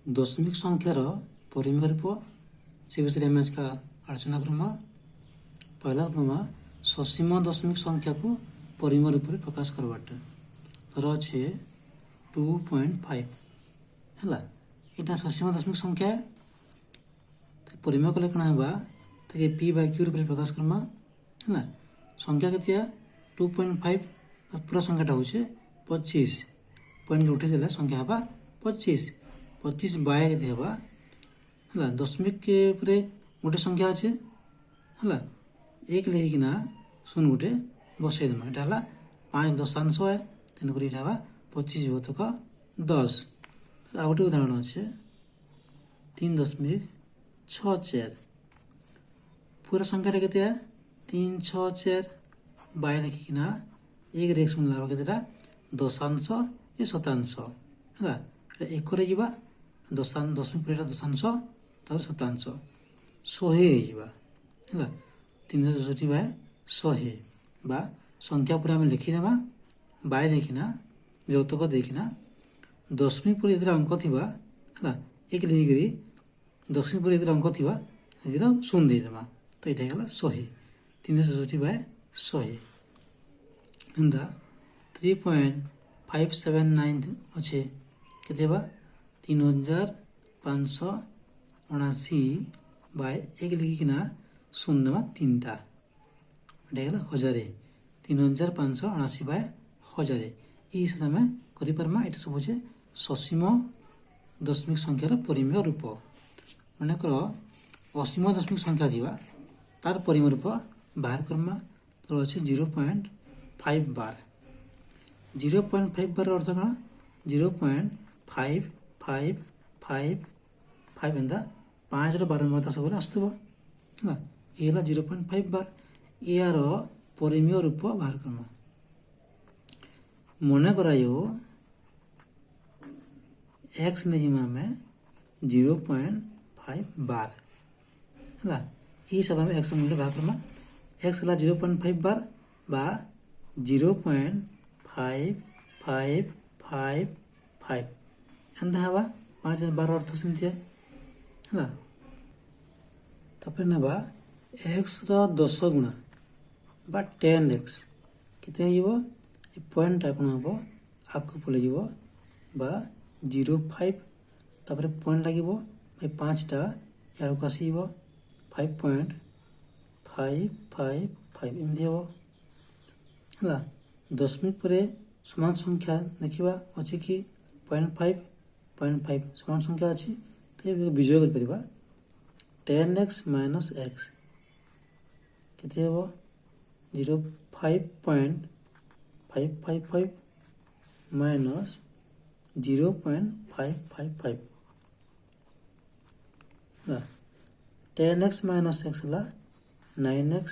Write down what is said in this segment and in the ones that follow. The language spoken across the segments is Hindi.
दशमिक संख्यार परिमेय रूप से विषय में आज का आलोचना करमा। पहला करमा ससीम दशमिक संख्या को परिमेय रूप में प्रकाश करवाटा तर अच्छे 2.5 है यहाँ ससीम दशमिक संख्या परिमेय कले कण होगा पी बाय क्यू रूप में प्रकाश करमा है संख्या के 2.5 पूरा संख्याटा हूँ 25 पॉइंट उठे देला संख्या हवा 25 बाय के हवा है दशमिक के गोटे संख्या अच्छे है एक लेकिना शून्य गोटे बसईदेमा यहाँ 5 दशांश है तेणुक 25 विभक्तक 10 आ गोटे उदाहरण अच्छे 3.64 पूरा संख्याटा के 364 बाय लिखिकिना एक रेख शून्य लाभ के दशांश ये शतांश है एक दशमिक पर दशांश तापर शतांश 100 है 364 बाय 100 बा संख्या पूरा आम लिखिदेमा बाय देखिना विभक्तक देखिना दशमिक पर जो अंक थी है एक लिखिकी दशमिक पर जो अंक थी शून्य देदेमा तो ये है 100 364 बाय 100 एंता 3.579 अच्छे के 3579 बाय एक लिखिकिना शून्य देमा 3टा ये 1000 3579 बाय 1000 ये हिसाब आम करें ये सब हे ससीम दशमिक संख्यार परिमेय रूप मनकर असीम दशमिक संख्या थी तार परिमेय रूप बाहर करमा तो अच्छे 0.5 बार 0.5 बार अर्थ कण 0.5555 एंता 5 बारंबारता सब आसुव है ये 0.5 बार यार परिमेय रूप बाहर करमा मन कर एक्स नहीं आम 0.5 बार है ये सब आम एक्स मूल्य बाहर करमा एक्स है 0.5 बार बा 0.5555 एंता हवा 5 बार अर्थ सेमती है ना एक्स 10 गुणा बा 10x केते पॉइंट कौन हम आग पलि बा 0.5 तापर पॉइंट लगे 5टा यार को आस 5.555 एमती हम है दशमिक पर समान संख्या देखा अच्छे कि 0.5 समान संख्या अच्छी तो ये विजय कर 10x माइनस एक्स केते हम 0.555 माइनस 0.555 10x माइनस एक्स है 9x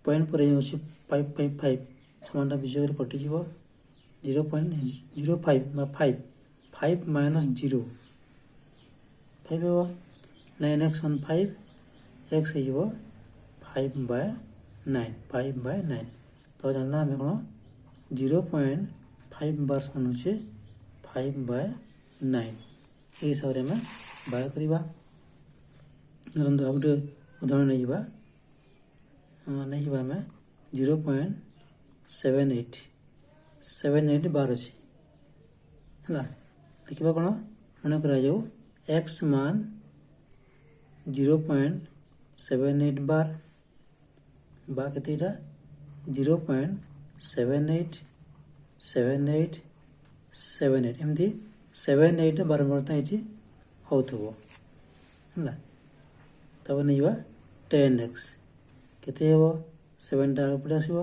पॉइंट पर 555 समानटा विजय कटिज 0.05 5 माइनस 0 5 हम 9x on 5 x हो 5/9 तो जानना आम कौन 0.5 बार समान हो 5/9 ये हिसाब से आम बाहर करवा धरतु आ गए उदाहरण नहीं आम 0.78 बार अच्छी है लिखा कौन मन कर एक्स मान 0.78 बार बा के 0.787878 एमती 78 बारंबारता ये होथो है तब नहीं 10x केते हम 7टा ऊपर आसो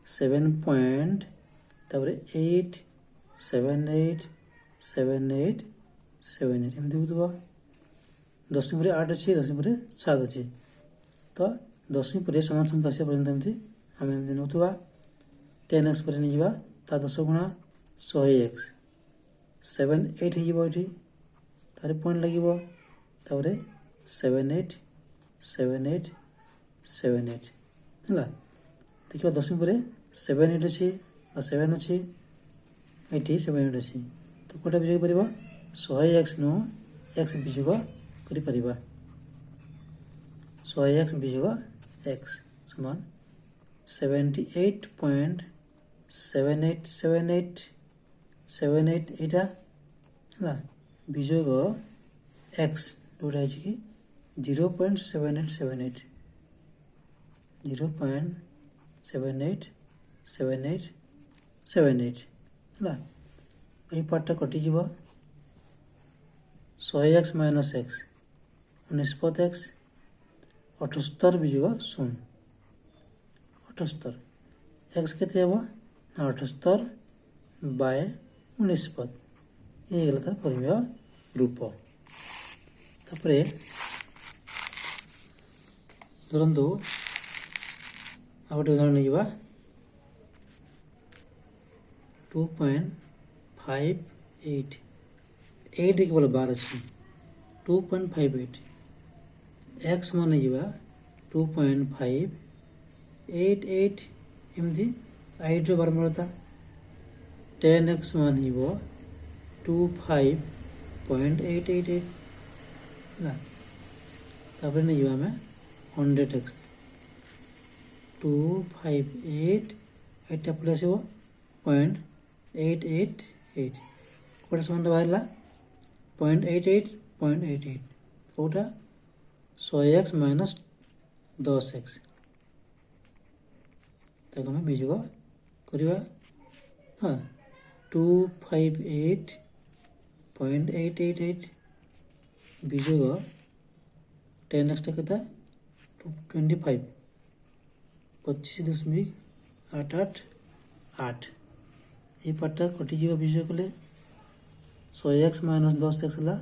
7.8787878 एमती हो 10 पर 8 अच्छी 10 पर 7 अच्छी तो 10 पर समान संख्या आसा पर्यटन एमती आम एमती नौथुआ 10x पर नहीं ता 10 गुणा 100x 78 हो तार पॉइंट लगे 787878 है देखा 10 पर 7 8 अच्छी 7 अच्छी ये 7 8 अच्छी तो कौटा विजय कर 100x नु x वियोग करि परिबा 100x वियोग x समान 78.7878 एटा हला वियोग x जोड़ा है कि 0.7878 0.787878 हला এই পার্টটা কটি যাব 100x माइनस x 19x 78 বিয়োগ 0 78 x কেতে হবো 78 বাই 19 এই গেল তার পরিমেয় রূপ তারপরে ধরন্তু ଆଉ ଗୋଟେ ଉଦାହରଣ ନେଇଯିବା 2.58 8 କେବଳ 12 ଅଛି 2.58 x मान ଯିବା 2.588 ଏମିତି 8 ର ବାରମ୍ବାରତା 10x मान ଯିବ 25.888 ହେଲା ତାପରେ ନେଇଯିବା ଆମେ 100x 258 ଏଟା ପ୍ଲସ୍ ଆସିବ 0.888 କୋଟା ସମାନଟା ବାହାରିଲା 0.88 କୋଟା 100x माइनस 10x ତାକୁ ଆମେ ବିଯୋଗ କରିବା ହଁ 258.888 ବିଯୋଗ 10x ଟା କେତେ 25 25.888 এই পার্টটা কটি যাব বিযোগ কলে 100x माइनस 10x ला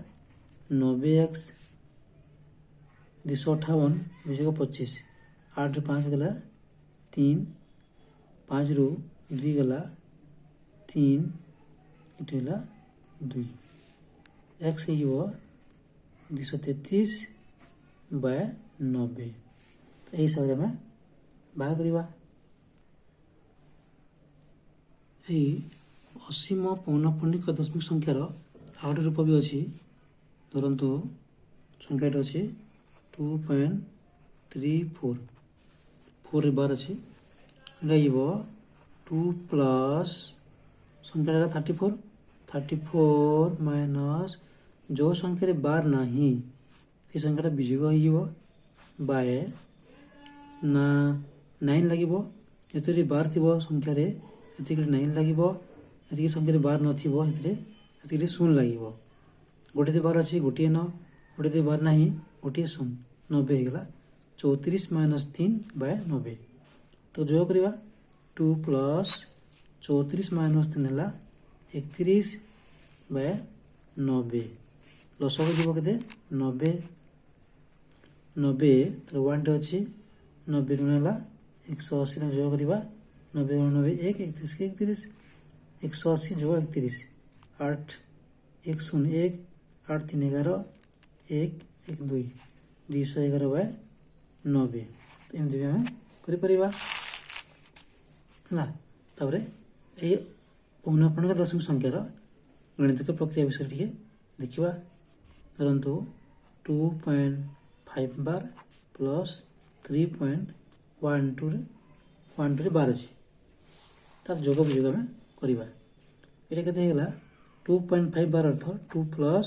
90x 258 वियोग 25 8 ରୁ 5 गला 3 5 ରୁ 2 गला 3 इटला 2 x हो 233 बाय 90 तो यही सब में बाहर करिबा এই অসীম পৌনঃপুণ্যিক দশমিক সংখ্যার ଆଉ ଗୋଟେ ରୂପ ବି ଅଛି ଧରନ୍ତୁ ସଂଖ୍ୟାଟା ଅଛି 2.34 4 ବାର ଅଛି ଏଇଟା ଯିବ 2 ପ୍ଲସ୍ ସଂଖ୍ୟାଟା 34 ମାଇନସ୍ ଯେଉଁ ସଂଖ୍ୟାରେ ବାର ନାହିଁ ସେ ସଂଖ୍ୟାଟା ବିଯୋଗ ହେଇଯିବ ବାଏ ନା 9 ଲାଗିବ ଯେତେବେଳେ ବାର ଥିବ ସଂଖ୍ୟାରେ ଏତିକି 9 ଲାଗିବ ଏତିକି ସଂଖ୍ୟାରେ ବାର ନଥିବ ସେଥିରେ ଏତିକି 0 ଲାଗିବ ଗୋଟେ ବାର ଅଛି ଗୋଟିଏ 9 ଗୋଟେ ବାର ନାହିଁ ଗୋଟିଏ 0 90 ହେଇଗଲା 34 ମାଇନସ୍ 3 ବାय 90 ତ ଯୋଗ କରିବା 2 ପ୍ଲସ୍ 34 ମାଇନସ୍ 3 ହେଲା 31 ବାय 90 ଲସକୁ ଯିବ କେତେ 90 ତ 1 ଟେ ଅଛି 90 ଗୁଣ ହେଲା 180 ରେ ଯୋଗ କରିବା 90 गुण 90 1 31 के 31 180 जो 31 8 1 0 1 8 3 11 1 1 2 211 बाय 90 एमती भी आम कर पौनःपुण्यिक दशमिक संख्यार गणितिक प्रक्रिया विषय टे देखा धरतु 2.5 बार प्लस 3.12 बार अच्छी तार जोग वियोग आम करवा ये के 2.5 बार अर्थ 2 प्लस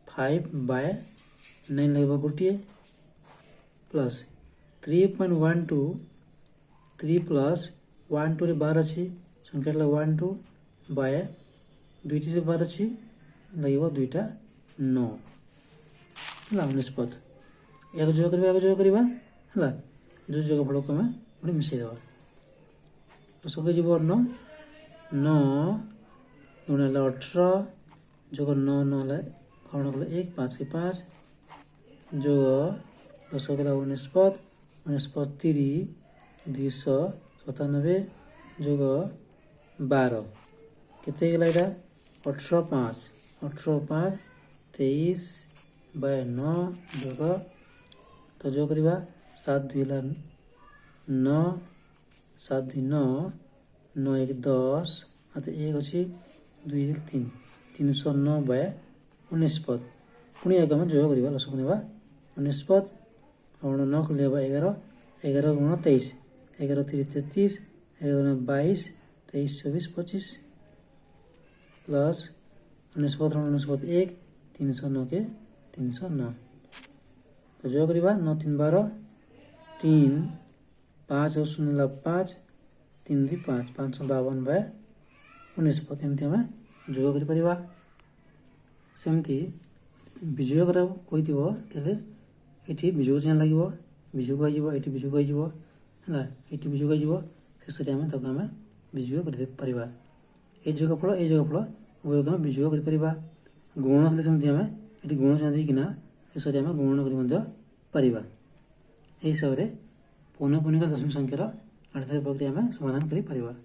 5 बाय 9 लगे गोटे प्लस 3.12 3 प्लस 1 2 बार अच्छी संख्या 1 2 बाय 2 बार अच्छी लगे 2टा 9 है निष्पत्त या जोग करवा है जो जोग फल को आम गोटे मिसईद सब जीव 9 9 गुण 18 जोग 9 9 हरण कले 1 5 के 5 जोग 10 गला 19 30 297 जोग 12 केते गला एटा 18 5 23 बाय 9 जोग तो जो करवा 7 2 9 7 2 9 9 1 10 एक अच्छी 2 1 3 309 बाय 19 पद पुणी एक आम जोग करवा लसक ना 19 पद हरण 9 कले 11 11 गुण 23 11 3 33 11 गुण 22 23 24 25 प्लस 19 पद 19 पद 1 309 के 309 तो जो करवा 9 3 12 3 5 और 0 5 3 2 5 552 बाय 19 पद एमती आम जोग कर सेमती विजय करा कही ये विजय चिन्ह लगे विजु कही ये विजु कही है ये विजु कही शेष में तक आम विजय कर ये जोगफल उभय को आम विजय कर गुण सेमती आम ये गुण चिन्ह देकिना शेष में आम गुणन कर हिसाब से पौनपुनिक दशमिक संख्यार गाणितिक प्रक्रिया आम समाधान कर।